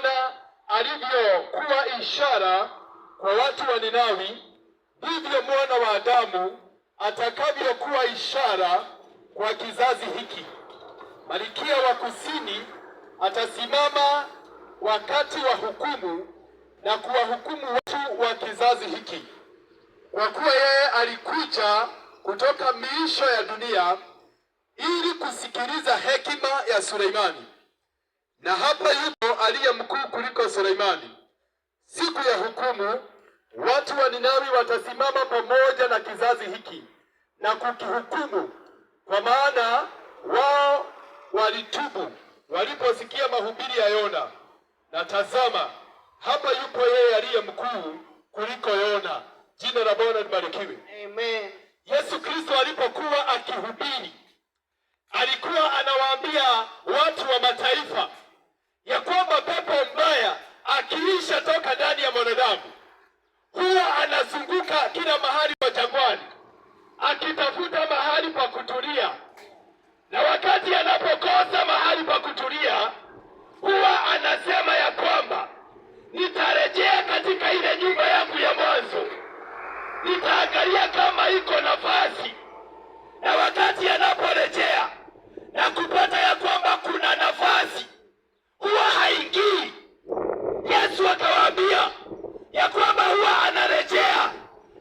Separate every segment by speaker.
Speaker 1: Yona alivyokuwa ishara kwa watu wa Ninawi, ndivyo mwana wa Adamu atakavyokuwa ishara kwa kizazi hiki. Malkia wa Kusini atasimama wakati wa hukumu na kuwahukumu watu wa kizazi hiki, kwa kuwa yeye alikuja kutoka miisho ya dunia ili kusikiliza hekima ya Suleimani. Na hapa yupo aliye mkuu kuliko Suleimani. Siku ya hukumu, watu wa Ninawi watasimama pamoja na kizazi hiki na kukihukumu, kwa maana wao walitubu waliposikia mahubiri ya Yona. Na tazama, hapa yupo yeye aliye mkuu kuliko Yona. Jina la Bwana libarikiwe.
Speaker 2: Amen.
Speaker 1: Yesu Kristo alipokuwa akihubiri, alikuwa anawaambia watu wa mataifa ya kwamba pepo mbaya akiisha toka ndani ya mwanadamu huwa anazunguka kila mahali pa jangwani akitafuta mahali pa kutulia, na wakati anapokosa mahali pa kutulia huwa anasema ya kwamba nitarejea katika ile nyumba yangu ya mwanzo, nitaangalia kama iko nafasi. Na wakati anaporejea na kupata ya kwamba kuna nafasi, huwa haingii. Yesu akawaambia ya kwamba huwa anarejea,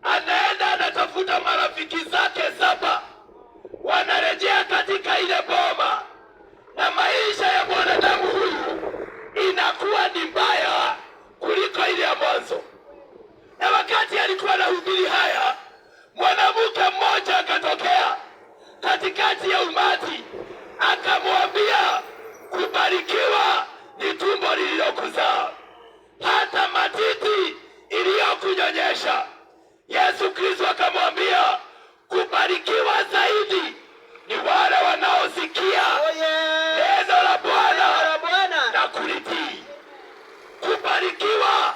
Speaker 1: anaenda anatafuta marafiki zake 7, wanarejea katika ile boma, na maisha ya mwanadamu huyu inakuwa ni mbaya kuliko ile ya mwanzo. Na wakati alikuwa anahubiri haya, mwanamke mmoja akatokea katikati ya umati, akamwambia, kubarikiwa ni tumbo lililokuzaa, hata matiti iliyokunyonyesha. Yesu Kristo akamwambia, kubarikiwa zaidi ni wale wanaosikia neno la Bwana na kulitii. Kubarikiwa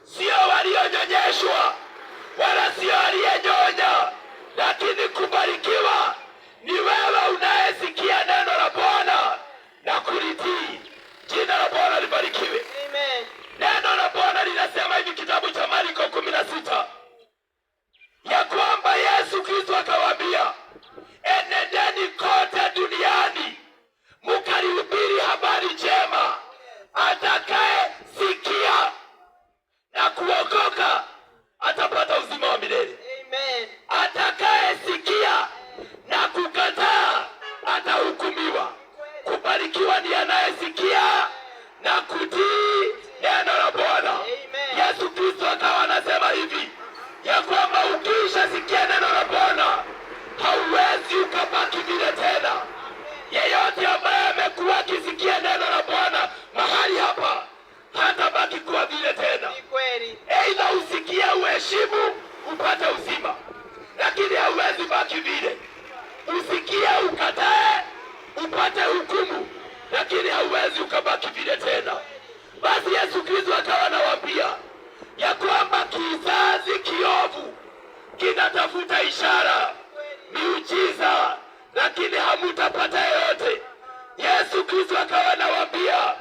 Speaker 1: sio walionyonyeshwa wala sio aliyenyonya, lakini kubarikiwa ni wewe unayesikia neno la Bwana na kulitii. Jina la Bwana libarikiwe.
Speaker 2: Amen.
Speaker 1: Neno la Bwana linasema hivi, kitabu cha Marko 16, ya kwamba Yesu Kristo akawaambia, enendeni kote duniani mkalihubiri habari njema. Atakaye sikia na kuokoka atapata uzima wa milele.
Speaker 2: Amen.
Speaker 1: Atakaye sikia na kukataa atahukumiwa. Kubarikiwa ni anayesikia na kutii neno la Bwana. Yesu Kristo akawa anasema hivi ya kwamba ukisha sikia neno la Bwana hauwezi ukabaki vile tena. Yeyote ambaye amekuwa akisikia neno la Bwana mahali hapa hatabaki kuwa vile tena. Aidha usikia uheshimu upate uzima, lakini hauwezi baki vile. Usikia ukatae upate hukumu, lakini hauwezi ukabaki vile tena. Basi Yesu Kristo akawa anawaambia ya kwamba kizazi kiovu kinatafuta ishara, miujiza, lakini hamutapata yote. Yesu Kristo akawa anawaambia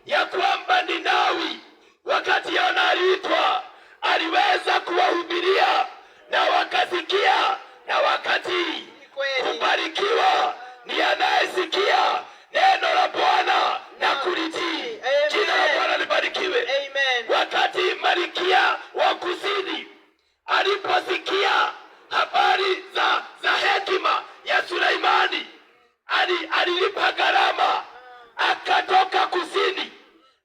Speaker 1: ya kwamba Ninawi, wakati Yona aliitwa, aliweza kuwahubiria na wakasikia na wakatii. Kubarikiwa ni anayesikia neno la Bwana na kulitii. Jina la Bwana libarikiwe.
Speaker 2: Amen.
Speaker 1: Wakati Malkia wa Kusini aliposikia habari za hekima ya Suleimani, alilipa gharama, akatoka kusini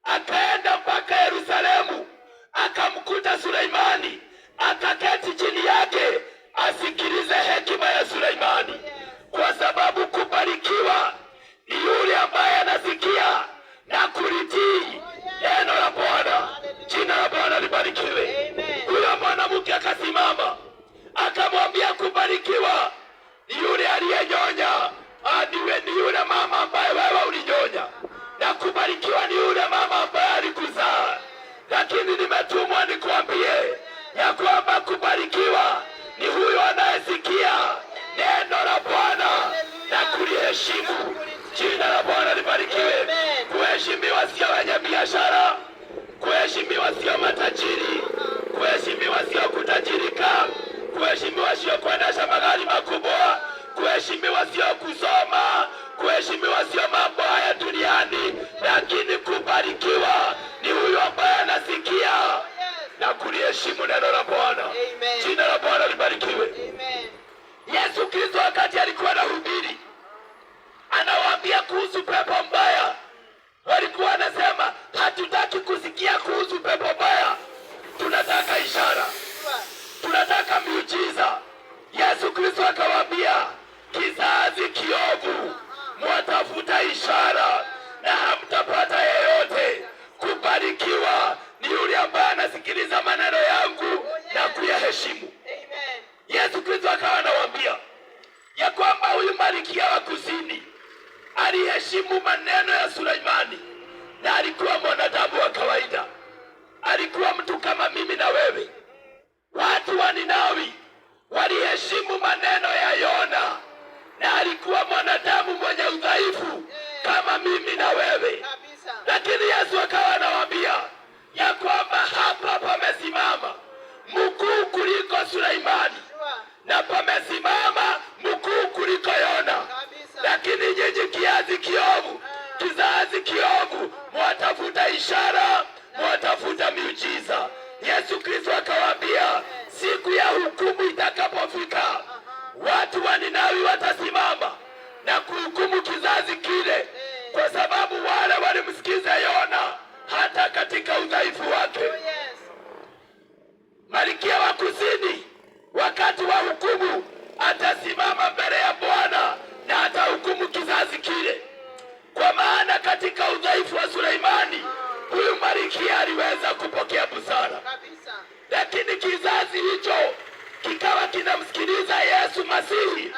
Speaker 1: akaenda mpaka Yerusalemu, akamkuta Suleimani, akaketi chini yake asikilize hekima ya Suleimani, kwa sababu kubarikiwa ni yule ambaye anasikia na kulitii neno la Bwana. Jina la Bwana libarikiwe. Huyo mwanamke akasimama akamwambia, kubarikiwa ni yule aliyenyonya, ni yule mama ambaye wewe ulinyonya, na kubarikiwa ni yule mama ambaye alikuzaa. Lakini nimetumwa nikuambie ya kwamba kubarikiwa ni huyo anayesikia neno la Bwana na kuliheshimu. Jina la Bwana libarikiwe. Kuheshimiwa sio wenye biashara,
Speaker 2: sio kuendesha magari makubwa, kuheshimiwa sio kusoma, kuheshimiwa sio mambo haya duniani, lakini kubarikiwa ni huyo ambaye anasikia na kuliheshimu neno la Bwana. Jina la Bwana libarikiwe. Yesu Kristo wakati alikuwa anahubiri, anawaambia kuhusu pepo mbaya. Walikuwa anasema hatutaki kusikia kuhusu pepo mbaya, tunataka ishara, tunataka miujiza. Yesu Kristo akawaambia, kizazi kiovu mwatafuta ishara na hamtapata yeyote. Kubarikiwa ni yule ambaye anasikiliza maneno yangu na kuyaheshimu. Yesu Kristo akawa anawaambia ya kwamba huyu Malkia wa Kusini aliheshimu maneno ya Suleimani, na alikuwa mwanadamu wa kawaida, alikuwa mtu kama mimi na wewe. Watu wa Ninawi waliheshimu maneno ya Yona, na alikuwa mwanadamu mwenye udhaifu kama mimi na wewe. Lakini Yesu akawa anawaambia ya kwamba hapa pamesimama mkuu kuliko Suleimani na pamesimama mkuu kuliko Yona. Lakini nyinyi kizazi kiovu mwatafuta ishara, mwatafuta miujiza. Yesu Kristo akawaambia, siku ya hukumu itakapofika, watu wa Ninawi watasimama na kuhukumu kizazi kile, kwa sababu wale walimsikiza Yona hata katika udhaifu wake. Malkia wa Kusini wakati wa hukumu atasimama mbele ya Bwana na atahukumu kizazi kile, kwa maana katika udhaifu wa Suleimani huyu Malkia aliweza kupokea busara, lakini kizazi hicho kikawa kinamsikiliza Yesu Masihi,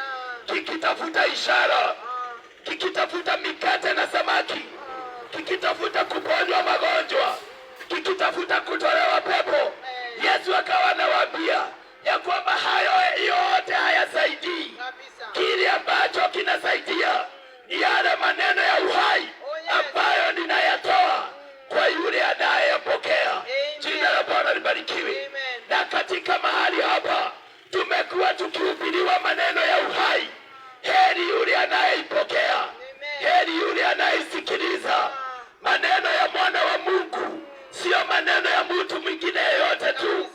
Speaker 2: kikitafuta ishara, kikitafuta mikate na samaki, kikitafuta kuponywa magonjwa, kikitafuta kutolewa pepo. Yesu akawa anawaambia ya kwamba hayo yote hayasaidii. Kile ambacho kinasaidia ni yale maneno ya uhai ambayo ninayatoa kwa yule anayepokea. Jina la Bwana libarikiwe. Na katika mahali hapa tumekuwa tukihubiriwa maneno ya uhai. Heri yule anayeipokea, heri yule anayesikiliza. Maneno ya mwana wa Mungu sio maneno ya mtu mwingine yeyote tu.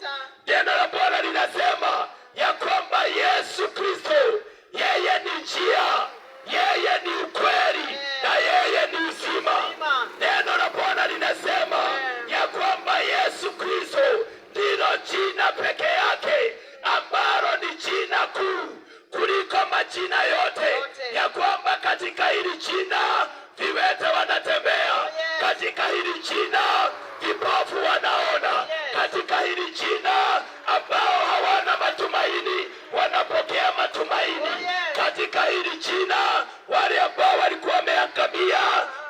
Speaker 2: Neno la Bwana linasema ya kwamba Yesu Kristo yeye ni njia, yeye ni ukweli na yeye ni uzima. Neno la Bwana linasema ya kwamba Yesu Kristo ndilo jina peke yake ambalo ni jina kuu kuliko majina yote, ya kwamba katika hili jina viwete wanatembea, katika hili jina vipofu wanaona, katika hili jina ambao hawana matumaini wanapokea matumaini, katika hili jina wale ambao walikuwa wameangamia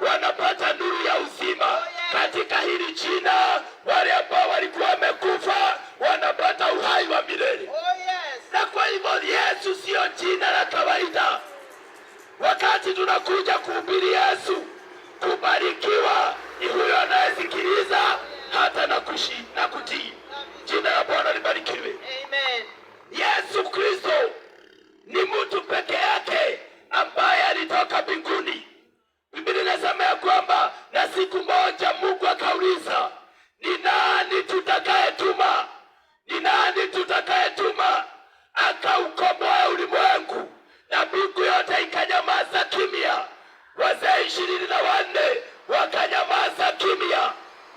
Speaker 2: wanapata nuru ya uzima, katika hili jina wale ambao walikuwa wamekufa wanapata uhai wa milele. Na kwa hivyo Yesu sio jina la kawaida. Wakati tunakuja kuhubiri Yesu, kubarikiwa ni huyo anayesikiliza hata na kutii. Jina la Bwana libarikiwe. Yesu Kristo ni mtu peke yake ambaye alitoka mbinguni. Biblia inasema ya kwamba na siku moja Mungu akauliza, ni nani tutakayetuma? Ni nani tutakayetuma akaukomboa ulimwengu? Na mbingu yote ikanyamaza kimya. Wazee 24 wakanyamaza kimya.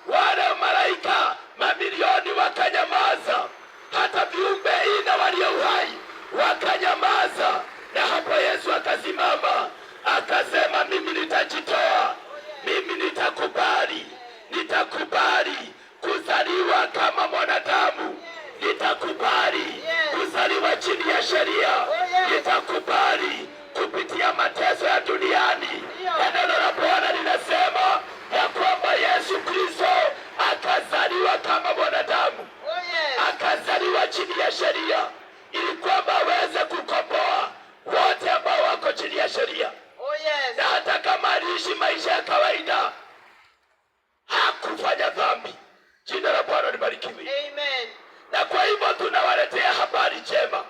Speaker 2: Wale malaika mamilioni wakanyamaza. Hata viumbe ina walio uhai wakanyamaza. Na hapo Yesu akasimama akasema, mimi nitajitoa, mimi nitakubali kuzaliwa kama mwanadamu, nitakubali kuzaliwa chini ya sheria, nitakubali kupitia mateso ya duniani. Na neno la Bwana linasema ya kwamba Yesu Kristo akazaliwa kama mwanadamu, akazaliwa chini ya sheria, ili kwamba aweze kukomboa wote ambao wako chini ya sheria. Na hata kama aliishi maisha ya kawaida, hakufanya dhambi. Jina la Bwana libarikiwe. Na kwa hivyo tunawaletea habari njema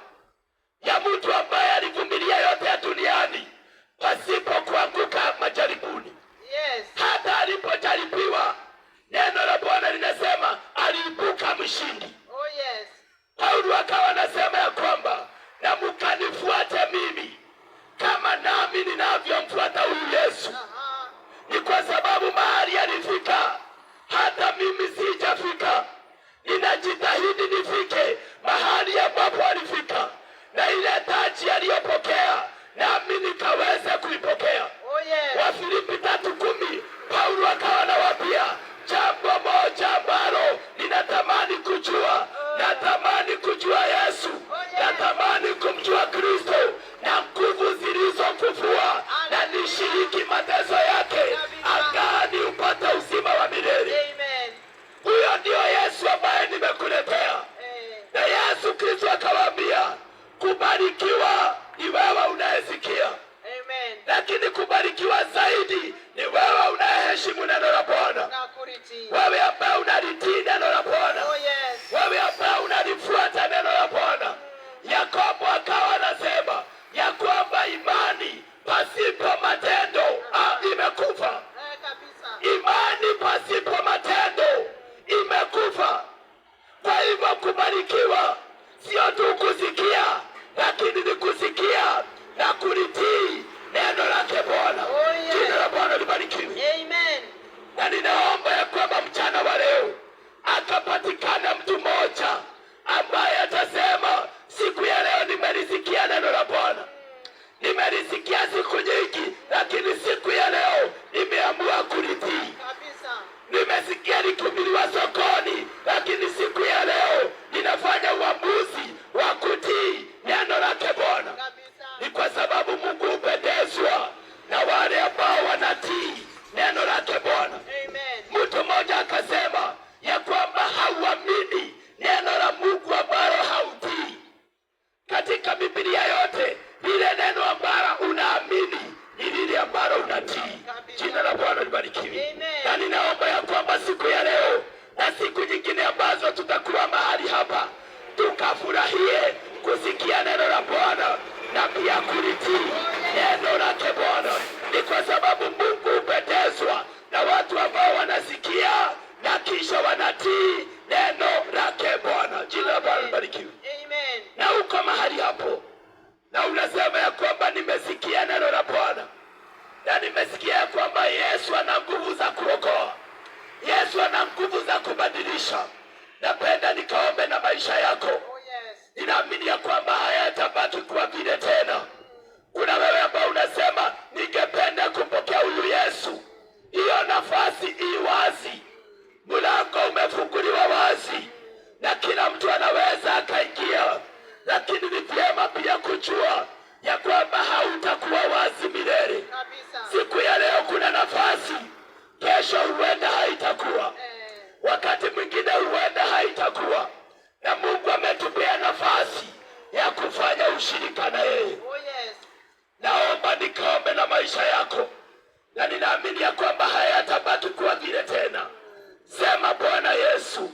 Speaker 2: Wafilipi 3:10 Paulo akawa anawaambia, jambo moja ambalo ninatamani kujua, natamani kujua Yesu, natamani kumjua Kristo na nguvu zilizomfufua, na nishiriki mateso yake, angani upata uzima wa milele. Huyo ndio Yesu ambaye nimekuletea. Na Yesu Kristo akawaambia, kubarikiwa ni wewe unayesikia, lakini kubarikiwa zaidi ni wewe unayeheshimu neno la Bwana, wewe ambaye unalitii neno la Bwana, wewe ambaye unalifuata neno la Bwana. Yakobo akawa anasema ya kwamba imani pasipo matendo imekufa. Imani pasipo matendo imekufa. Kwa hivyo kubarikiwa sio tu kusikia, lakini ni kusikia na kulitii neno lake Bwana. Jina la Bwana libarikiwe. Amen. Na ninaomba ya kwamba mchana wa leo akapatikana mtu mmoja ambaye atasema, siku ya leo nimelisikia neno la Bwana, nimelisikia siku nyingi, lakini siku ya leo nimeamua kulitii. Nimesikia likihubiriwa sokoni, lakini siku ya leo ninafanya uamuzi wa kutii neno lake Bwana. Ni kwa sababu Mungu hupendezwa na wale ambao wanatii neno lake Bwana. Mtu mmoja akasema ya kwamba hauamini neno la Mungu ambalo hautii. Katika Biblia yote lile neno ambalo unaamini ni lile ambalo unatii. Jina la Bwana libarikiwe. Na ninaomba ya kwamba siku ya leo na siku nyingine ambazo tutakuwa mahali hapa, tukafurahie kusikia neno la Bwana na pia kulitii neno lake Bwana. Ni kwa sababu Mungu hupendezwa na watu ambao wanasikia na kisha wanatii neno lake Bwana. Jina la Bwana libarikiwe. Na uko mahali hapo na unasema ya kwamba nimesikia neno la Bwana na nimesikia ya kwamba Yesu ana nguvu za kuokoa, Yesu ana nguvu za kubadilisha, napenda nikaombe na maisha yako. Ninaamini ya kwamba hayatabaki kuwa vile tena. Kuna wewe ambao unasema ningependa kumpokea huyu Yesu, hiyo nafasi ii wazi, mlango umefunguliwa wazi na kila mtu anaweza akaingia, lakini ni vyema pia kujua ya kwamba hautakuwa wazi milele. Siku ya leo kuna nafasi, kesho huenda haitakuwa, wakati mwingine huenda haitakuwa, na Mungu ametupea nafasi ya kufanya ushirika na yeye. Naomba nikaombe na maisha yako, na ninaamini ya kwamba hayatabaki kuwa vile tena. Sema, Bwana Yesu,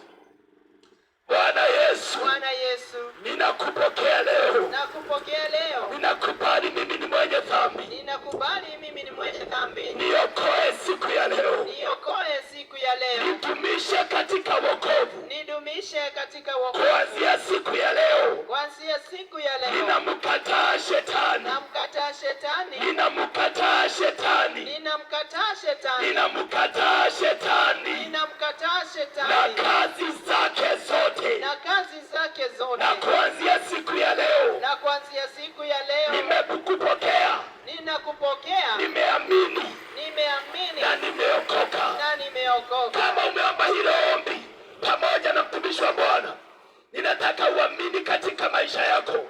Speaker 2: Bwana Yesu, ninakupokea leo. Ninakubali mimi ni mwenye dhambi. Niokoe siku ya leo. Nidumishe katika wokovu. Kuanzia siku ya leo. Ninamkataa shetani. Ninamkataa shetani. Ninamkataa shetani. Na kazi zake zote. Na kuanzia siku ya leo. Nimekupokea. Nimeamini. Na nimeokoka. Kama umeomba hilo ombi pamoja na mtumishi wa Bwana, ninataka uamini katika maisha yako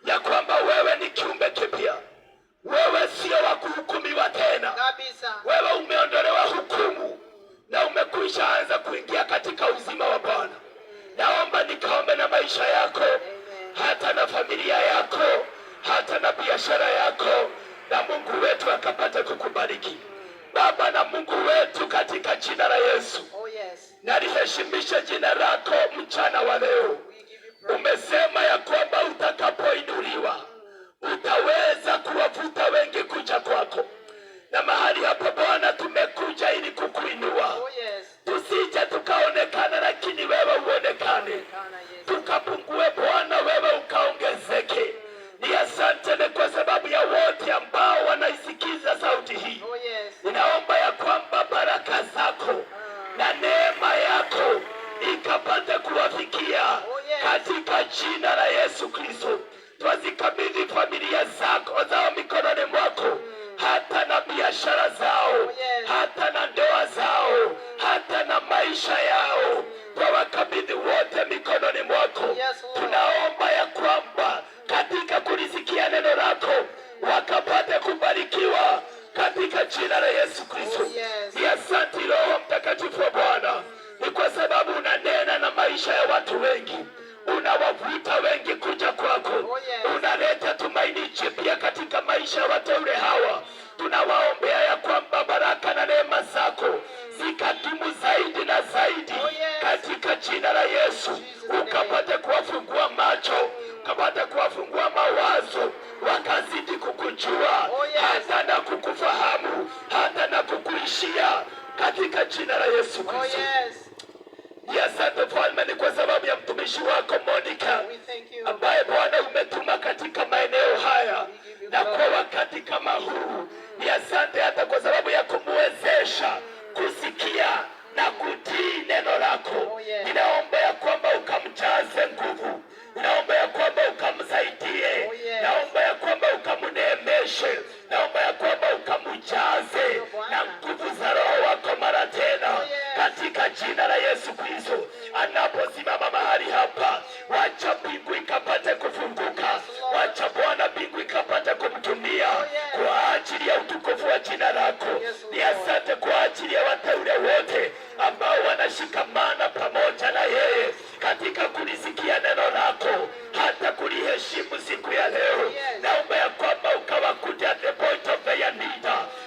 Speaker 2: ya kwamba wewe ni kiumbe kipya. Wewe sio wa kuhukumiwa tena. Wewe umeondolewa hukumu na umekwisha anza kuingia katika uzima wa Bwana. Naomba nikaombe na maisha yako, hata na familia yako, hata na biashara yako, na Mungu wetu akapata kukubariki. Baba na Mungu wetu, katika jina la Yesu, naliheshimisha jina lako mchana wa leo. Umesema ya kwamba utakapoinuliwa utaweza kuwavuta wengi kuja kwako, na mahali hapa Bwana tumekuja ili kukuinua. Tusije tukaonekana, lakini wewe uonekane. Tukapungue Bwana, wewe ukaongezeke. Ni asante ni kwa sababu ya wote ambao wanaisikiza sauti hii. Ninaomba ya kwamba baraka zako na neema yako ikapata kuwafikia katika jina la Yesu Kristo. Twazikabidhi familia zao mikononi mwako, hata na biashara zao, hata na ndoa zao, hata na maisha yao. Twawakabidhi wote mikononi mwako. Tunaomba ya kwamba katika kulisikia neno lako wakapate kubarikiwa katika jina la Yesu Kristo. Ni asante Roho Mtakatifu wa Bwana, ni kwa sababu unanena na maisha ya watu wengi, unawavuta wengi kuja kwako, unaleta tumaini jipya katika maisha ya wateule hawa. Tunawaombea ya kwamba baraka na neema zako zikadumu zaidi na zaidi katika jina la Yesu. Ukapate kuwafungua macho, ukapate kuwafungua mawazo, wakazidi kukujua hata na kukufahamu, hata na kukuishia katika jina la Yesu Kristo. Asante Mfalme, ni kwa sababu ya mtumishi wako Monica ambaye Bwana umetuma katika maeneo haya na kwa wakati kama huu. Ni asante hata kwa sababu ya kumwezesha kusikia na kutii neno lako. Ninaomba ya kwamba ukamjaze nguvu, naomba ya kwamba ukamsaidie, naomba ya kwamba ukamneemeshe, naomba ya kwamba ukamjaze na nguvu za Roho wako mara tena katika jina la Yesu Kristo. Anaposimama mahali hapa, wacha mbingu ikapate kufunguka, wacha Bwana mbingu ikapate kumtumia kwa ajili ya utukufu wa jina lako. Ni asante kwa ajili ya wateule wote ambao wanashikamana pamoja na yeye katika kulisikia neno lako, hata kuliheshimu siku ya leo. Naomba ya kwamba ukawakuta at the point of their need,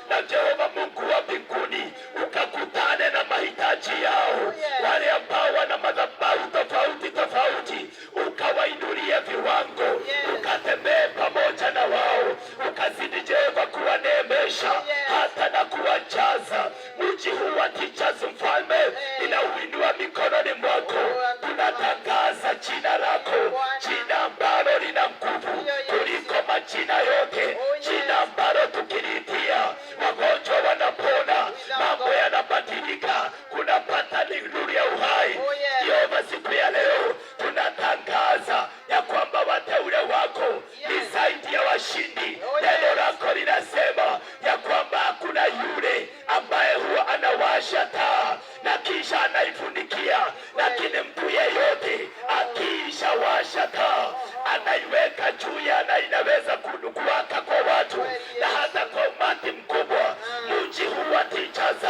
Speaker 2: na Jehova Mungu wa mbinguni ukakutane na mahitaji yao. Wale ambao wana madhabahu tofauti tofauti, ukawainulie viwango, ukatembee pamoja na wao, ukazidi Jehova kuwaneemesha hata na kuwajaza. Mji huu wa Teachers Mfalme, ninauinua mikononi mwako. Tunatangaza jina lako, jina ambalo lina nguvu kuliko majina yote, jina ambalo tukiliitia wagonjwa wanapona, mambo yanabadilika, kunapata nuru ya uhai. Yehova, siku ya leo tunatangaza ya kwamba wateule wako ni zaidi ya washindi. Neno lako linasema ya kwamba hakuna yule ambaye huwa anawasha taa na kisha anaifunikia, lakini mtu yeyote akiisha washa taa anaiweka juu ya na inaweza kuwaka kwa watu na hata kwa umati mkubwa. Mji huu wa Teachers,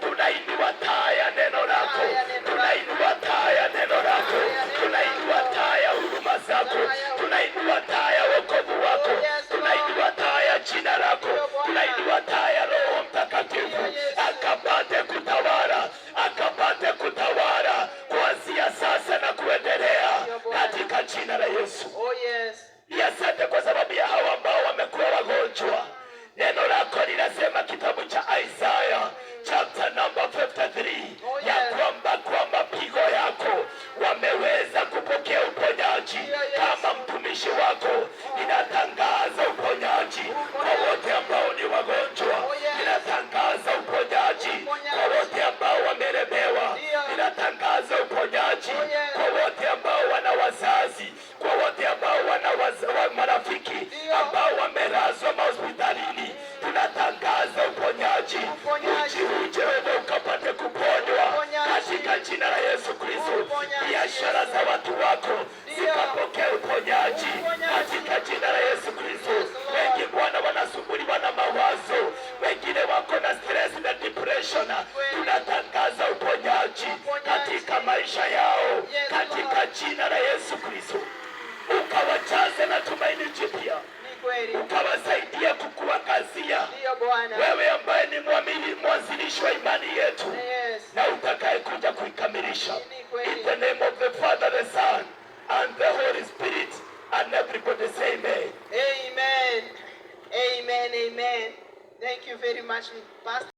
Speaker 2: tunainua taa ya neno lako, tunainua taa ya neno lako, tunainua taa ya huruma zako, tunainua taa ya wokovu wako, tunainua taa ya jina lako, tunainua taa ya Roho Mtakatifu akapate kutawala, akapate kutawala kuanzia sasa na kuendelea katika jina la Yesu. Asante kwa sababu ya hawa ambao wamekuwa wagonjwa. Neno lako linasema kitabu cha Isaiah chapter number 53 ya kwamba kwa mapigo yako wameweza kupokea uponyaji. Kama mtumishi wako ninatangaza uponyaji kwa wote ambao ni wagonjwa, ninatangaza uponyaji kwa wote ambao wamelemewa, ninatangaza uponyaji kwa wote ambao wana wazazi, kwa wote ambao wana marafiki ambao wamelazwa mahospitalini. Tunatangaza uponyaji. Mji huu Jehova ukapate kuponywa katika jina la Yesu Kristo. Biashara za watu wako zikapokea uponyaji katika jina la Yesu Kristo. Wengi Bwana wanasumbuliwa na mawazo, wengine wako na stress na depression. Tunatangaza uponyaji katika maisha yao katika jina la Yesu Kristo. Ukawajaze na tumaini jipya, ukawasaidia kukuangazia wewe ambaye ni mwanzilishi wa imani yetu na utakaye kuja kuikamilisha. In the name of the Father, the Son and the Holy Spirit, and everybody say amen.
Speaker 3: Amen. Amen. Amen. Thank you very much, Pastor.